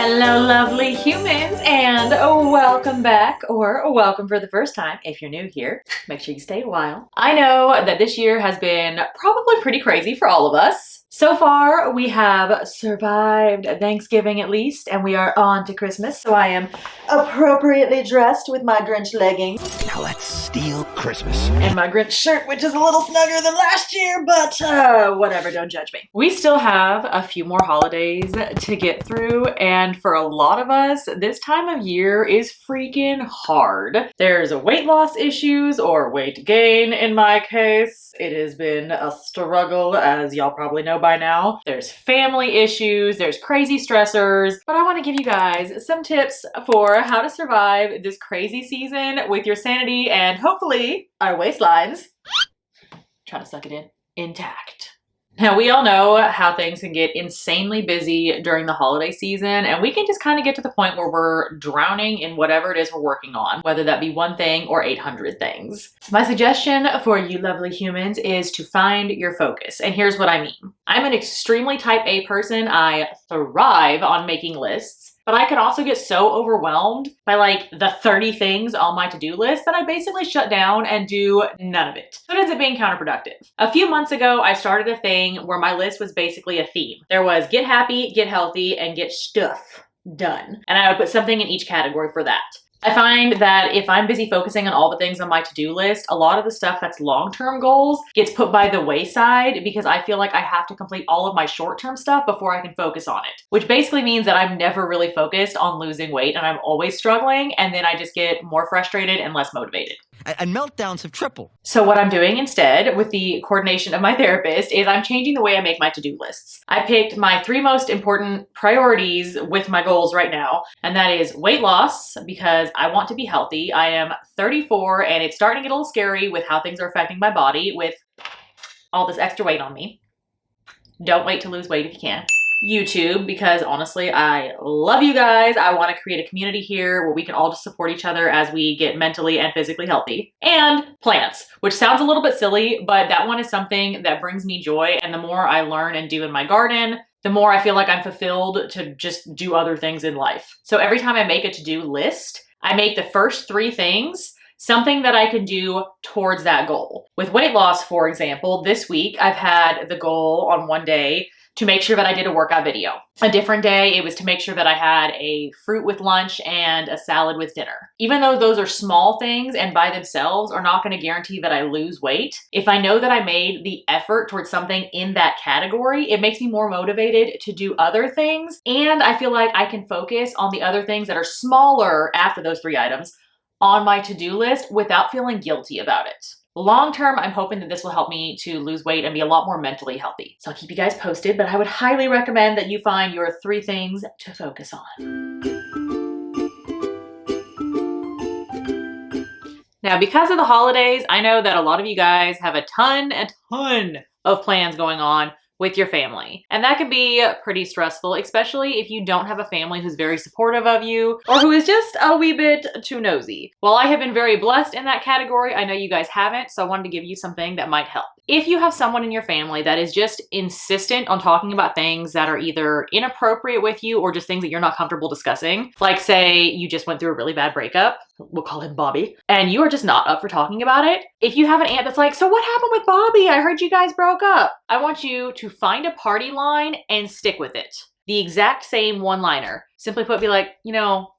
Hello, lovely humans, and welcome back, or welcome for the first time. If you're new here, make sure you stay a while. I know that this year has been probably pretty crazy for all of us. So far, we have survived Thanksgiving at least, and we are on to Christmas, so I am appropriately dressed with my Grinch leggings. Now let's steal Christmas. And my Grinch shirt, which is a little snugger than last year, but whatever, don't judge me. We still have a few more holidays to get through, and for a lot of us, this time of year is freaking hard. There's weight loss issues, or weight gain in my case. It has been a struggle, as y'all probably know by now. There's family issues, there's crazy stressors, but I want to give you guys some tips for how to survive this crazy season with your sanity and hopefully our waistlines, trying to suck it in, intact. Now, we all know how things can get insanely busy during the holiday season, and we can just kind of get to the point where we're drowning in whatever it is we're working on, whether that be one thing or 800 things. My suggestion for you lovely humans is to find your focus, and here's what I mean. I'm an extremely type A person. I thrive on making lists. But I can also get so overwhelmed by like the 30 things on my to-do list that I basically shut down and do none of it. So it ends up being counterproductive. A few months ago, I started a thing where my list was basically a theme. There was get happy, get healthy, and get stuff done. And I would put something in each category for that. I find that if I'm busy focusing on all the things on my to-do list, a lot of the stuff that's long-term goals gets put by the wayside because I feel like I have to complete all of my short-term stuff before I can focus on it, which basically means that I'm never really focused on losing weight and I'm always struggling, and then I just get more frustrated and less motivated. And meltdowns have tripled. So what I'm doing instead, with the coordination of my therapist, is I'm changing the way I make my to-do lists. I picked my 3 most important priorities with my goals right now, and that is weight loss, because I want to be healthy. I am 34, and it's starting to get a little scary with how things are affecting my body with all this extra weight on me. Don't wait to lose weight if you can. YouTube, because honestly, I love you guys. I want to create a community here where we can all just support each other as we get mentally and physically healthy. And plants, which sounds a little bit silly, but that one is something that brings me joy. And the more I learn and do in my garden, the more I feel like I'm fulfilled to just do other things in life. So every time I make a to-do list, I make the first 3 things something that I can do towards that goal. With weight loss, for example, this week I've had the goal on one day to make sure that I did a workout video. A different day, it was to make sure that I had a fruit with lunch and a salad with dinner. Even though those are small things and by themselves are not gonna guarantee that I lose weight, if I know that I made the effort towards something in that category, it makes me more motivated to do other things, and I feel like I can focus on the other things that are smaller after those 3 items on my to-do list without feeling guilty about it. Long term, I'm hoping that this will help me to lose weight and be a lot more mentally healthy. So I'll keep you guys posted, but I would highly recommend that you find your 3 things to focus on. Now, because of the holidays, I know that a lot of you guys have a ton of plans going on with your family. And that can be pretty stressful, especially if you don't have a family who's very supportive of you or who is just a wee bit too nosy. While I have been very blessed in that category, I know you guys haven't, so I wanted to give you something that might help. If you have someone in your family that is just insistent on talking about things that are either inappropriate with you or just things that you're not comfortable discussing, like say you just went through a really bad breakup, we'll call him Bobby, and you are just not up for talking about it. If you have an aunt that's like, so what happened with Bobby? I heard you guys broke up. I want you to find a party line and stick with it. The exact same one-liner. Simply put, be like, you know,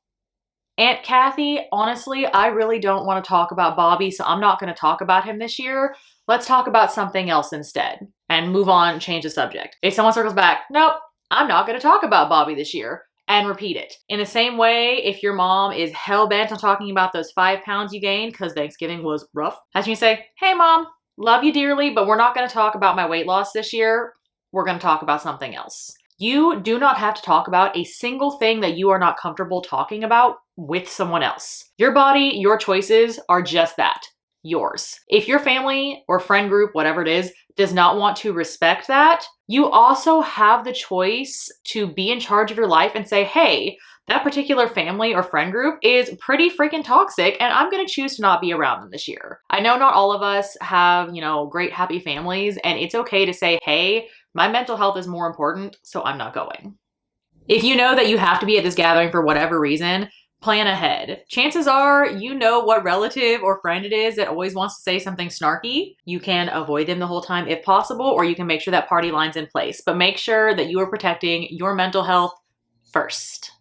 Aunt Kathy, honestly, I really don't want to talk about Bobby, so I'm not going to talk about him this year. Let's talk about something else instead and move on, change the subject. If someone circles back, nope, I'm not going to talk about Bobby this year, and repeat it. In the same way, if your mom is hell-bent on talking about those 5 pounds you gained because Thanksgiving was rough, that's when you say, hey mom, love you dearly, but we're not going to talk about my weight loss this year. We're going to talk about something else. You do not have to talk about a single thing that you are not comfortable talking about with someone else. Your body, your choices are just that. Yours. If your family or friend group, whatever it is, does not want to respect that, you also have the choice to be in charge of your life and say, hey, that particular family or friend group is pretty freaking toxic and I'm gonna choose to not be around them this year. I know not all of us have, great happy families, and it's okay to say, hey, my mental health is more important, so I'm not going. If you know that you have to be at this gathering for whatever reason, plan ahead. Chances are you know what relative or friend it is that always wants to say something snarky. You can avoid them the whole time if possible, or you can make sure that party line's in place. But make sure that you are protecting your mental health first.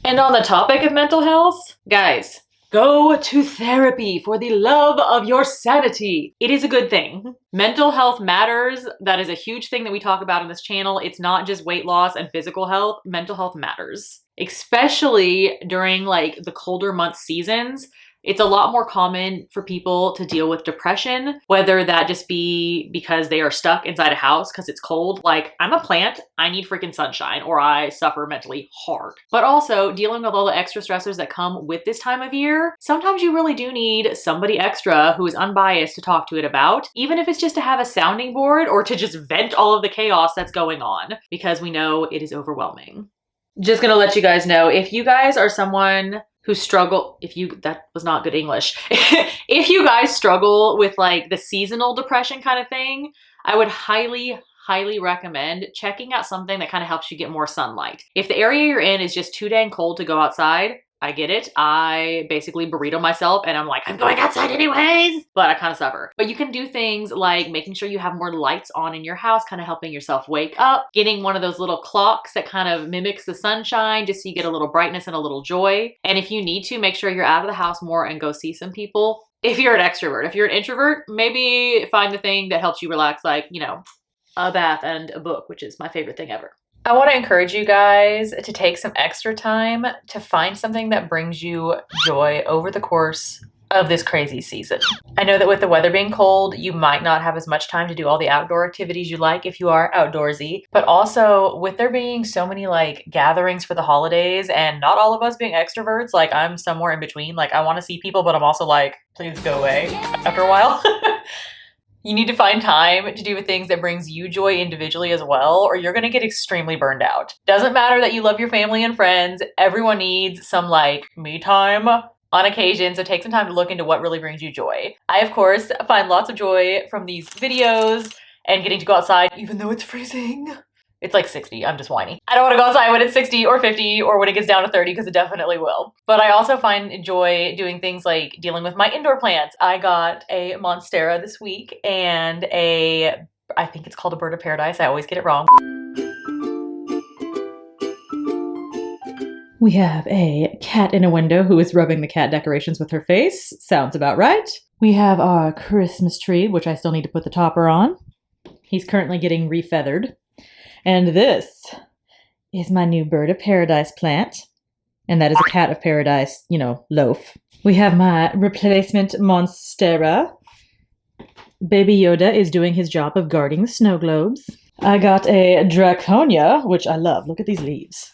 And on the topic of mental health, guys, go to therapy for the love of your sanity. It is a good thing. Mental health matters. That is a huge thing that we talk about on this channel. It's not just weight loss and physical health. Mental health matters, especially during like the colder month seasons. It's a lot more common for people to deal with depression, whether that just be because they are stuck inside a house because it's cold. Like, I'm a plant, I need freaking sunshine, or I suffer mentally hard. But also dealing with all the extra stressors that come with this time of year, sometimes you really do need somebody extra who is unbiased to talk to it about, even if it's just to have a sounding board or to just vent all of the chaos that's going on, because we know it is overwhelming. Just gonna let you guys know, if you guys are someone who struggle, that was not good English. If you guys struggle with like the seasonal depression kind of thing, I would highly recommend checking out something that kind of helps you get more sunlight. If the area you're in is just too dang cold to go outside, I get it. I basically burrito myself and I'm like, I'm going outside anyways, but I kind of suffer. But you can do things like making sure you have more lights on in your house, kind of helping yourself wake up, getting one of those little clocks that kind of mimics the sunshine just so you get a little brightness and a little joy. And if you need to, make sure you're out of the house more and go see some people. If you're an extrovert, if you're an introvert, maybe find the thing that helps you relax, like, you know, a bath and a book, which is my favorite thing ever. I want to encourage you guys to take some extra time to find something that brings you joy over the course of this crazy season. I know that with the weather being cold, you might not have as much time to do all the outdoor activities you like if you are outdoorsy, but also with there being so many like gatherings for the holidays and not all of us being extroverts, like I'm somewhere in between. Like I want to see people, but I'm also like, please go away after a while. You need to find time to do the things that brings you joy individually as well, or you're gonna get extremely burned out. Doesn't matter that you love your family and friends, everyone needs some like me time on occasion, so take some time to look into what really brings you joy. I, of course, find lots of joy from these videos and getting to go outside even though it's freezing. It's like 60, I'm just whiny. I don't want to go outside when it's 60 or 50 or when it gets down to 30 because it definitely will. But I also find joy doing things like dealing with my indoor plants. I got a Monstera this week and I think it's called a bird of paradise. I always get it wrong. We have a cat in a window who is rubbing the cat decorations with her face. Sounds about right. We have our Christmas tree, which I still need to put the topper on. He's currently getting refeathered. And this is my new bird of paradise plant. And that is a cat of paradise, you know, loaf. We have my replacement Monstera. Baby Yoda is doing his job of guarding the snow globes. I got a Draconia, which I love. Look at these leaves.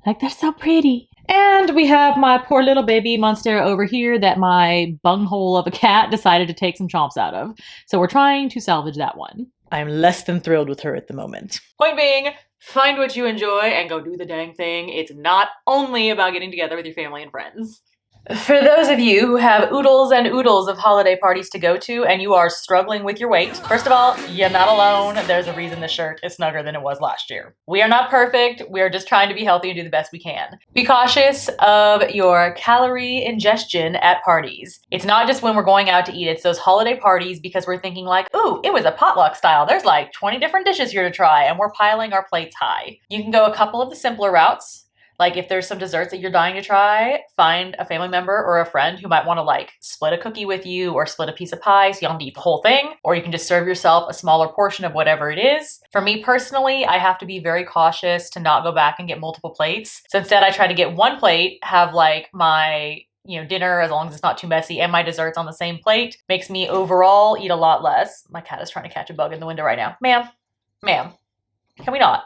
Like, they're so pretty. And we have my poor little baby Monstera over here that my bunghole of a cat decided to take some chomps out of. So we're trying to salvage that one. I'm less than thrilled with her at the moment. Point being, find what you enjoy and go do the dang thing. It's not only about getting together with your family and friends. For those of you who have oodles and oodles of holiday parties to go to and you are struggling with your weight, first of all, you're not alone. There's a reason this shirt is snugger than it was last year. We are not perfect. We are just trying to be healthy and do the best we can. Be cautious of your calorie ingestion at parties. It's not just when we're going out to eat. It's those holiday parties because we're thinking like, ooh, it was a potluck style. There's like 20 different dishes here to try and we're piling our plates high. You can go a couple of the simpler routes. Like if there's some desserts that you're dying to try, find a family member or a friend who might want to like split a cookie with you or split a piece of pie so you don't eat the whole thing, or you can just serve yourself a smaller portion of whatever it is. For me personally, I have to be very cautious to not go back and get multiple plates. So instead I try to get one plate, have like my dinner, as long as it's not too messy, and my desserts on the same plate. Makes me overall eat a lot less. My cat is trying to catch a bug in the window right now. Ma'am, can we not?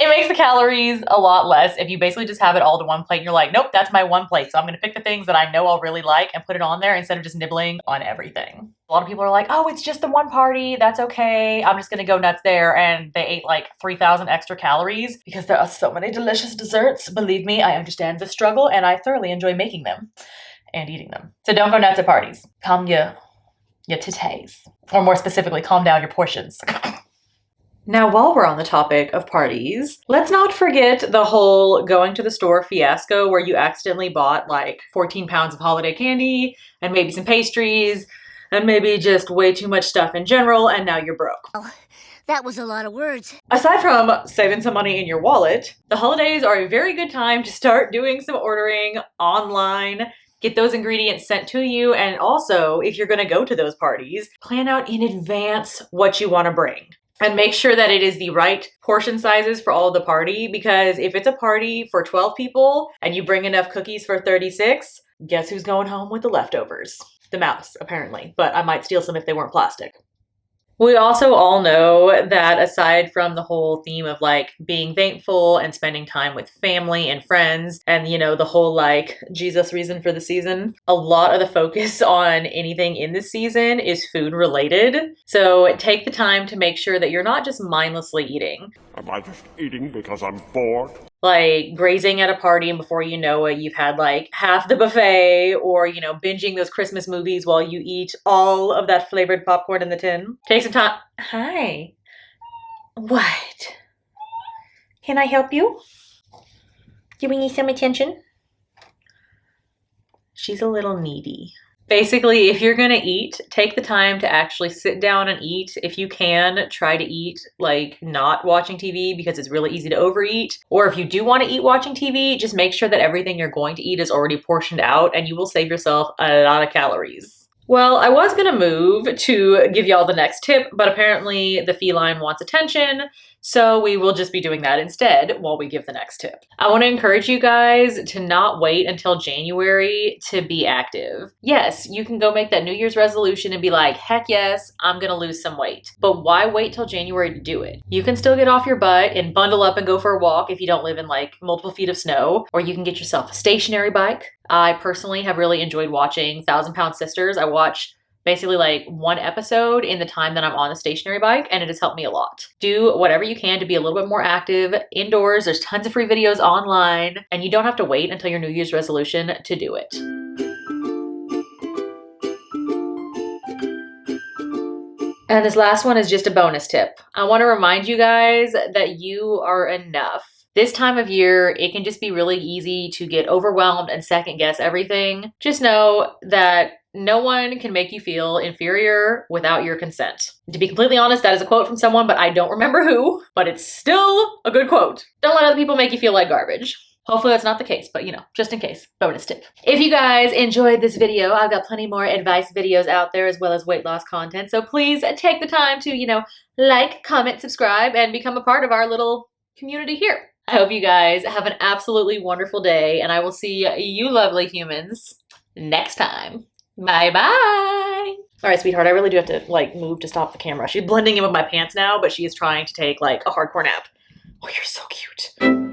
It makes the calories a lot less if you basically just have it all to one plate and you're like, nope, that's my one plate. So I'm going to pick the things that I know I'll really like and put it on there instead of just nibbling on everything. A lot of people are like, oh, it's just the one party. That's okay. I'm just going to go nuts there. And they ate like 3,000 extra calories because there are so many delicious desserts. Believe me, I understand the struggle and I thoroughly enjoy making them and eating them. So don't go nuts at parties. Calm your titties. Or more specifically, calm down your portions. Now, while we're on the topic of parties, let's not forget the whole going to the store fiasco where you accidentally bought like 14 pounds of holiday candy and maybe some pastries and maybe just way too much stuff in general, and now you're broke. Oh, that was a lot of words. Aside from saving some money in your wallet, the holidays are a very good time to start doing some ordering online. Get those ingredients sent to you, and also, if you're gonna go to those parties, plan out in advance what you wanna bring. And make sure that it is the right portion sizes for all of the party, because if it's a party for 12 people and you bring enough cookies for 36, guess who's going home with the leftovers? The mouse, apparently, but I might steal some if they weren't plastic. We also all know that aside from the whole theme of like being thankful and spending time with family and friends and, you know, the whole like Jesus reason for the season, a lot of the focus on anything in this season is food related. So take the time to make sure that you're not just mindlessly eating. Am I just eating because I'm bored? Like grazing at a party and before you know it, you've had like half the buffet, or, you know, binging those Christmas movies while you eat all of that flavored popcorn in the tin. Take some time. Hi. What? Can I help you? Do we need some attention? She's a little needy. Basically, if you're gonna eat, take the time to actually sit down and eat. If you can, try to eat like not watching TV, because it's really easy to overeat. Or if you do want to eat watching TV, just make sure that everything you're going to eat is already portioned out, and you will save yourself a lot of calories. Well, I was gonna move to give y'all the next tip, but apparently the feline wants attention, so we will just be doing that instead while we give the next tip. I want to encourage you guys to not wait until January to be active. Yes, you can go make that New Year's resolution and be like, heck yes, I'm gonna lose some weight. But why wait till January to do it? You can still get off your butt and bundle up and go for a walk if you don't live in like multiple feet of snow, or you can get yourself a stationary bike. I personally have really enjoyed watching 1,000 Pound Sisters. I watch basically like one episode in the time that I'm on the stationary bike, and it has helped me a lot. Do whatever you can to be a little bit more active indoors. There's tons of free videos online, and you don't have to wait until your New Year's resolution to do it. And this last one is just a bonus tip. I want to remind you guys that you are enough. This time of year, it can just be really easy to get overwhelmed and second guess everything. Just know that no one can make you feel inferior without your consent. To be completely honest, that is a quote from someone, but I don't remember who, but it's still a good quote. Don't let other people make you feel like garbage. Hopefully that's not the case, but you know, just in case, bonus tip. If you guys enjoyed this video, I've got plenty more advice videos out there as well as weight loss content. So please take the time to, you know, like, comment, subscribe, and become a part of our little community here. I hope you guys have an absolutely wonderful day, and I will see you lovely humans next time. Bye-bye. All right, sweetheart, I really do have to like move to stop the camera. She's blending in with my pants now, but she is trying to take like a hardcore nap. Oh, you're so cute.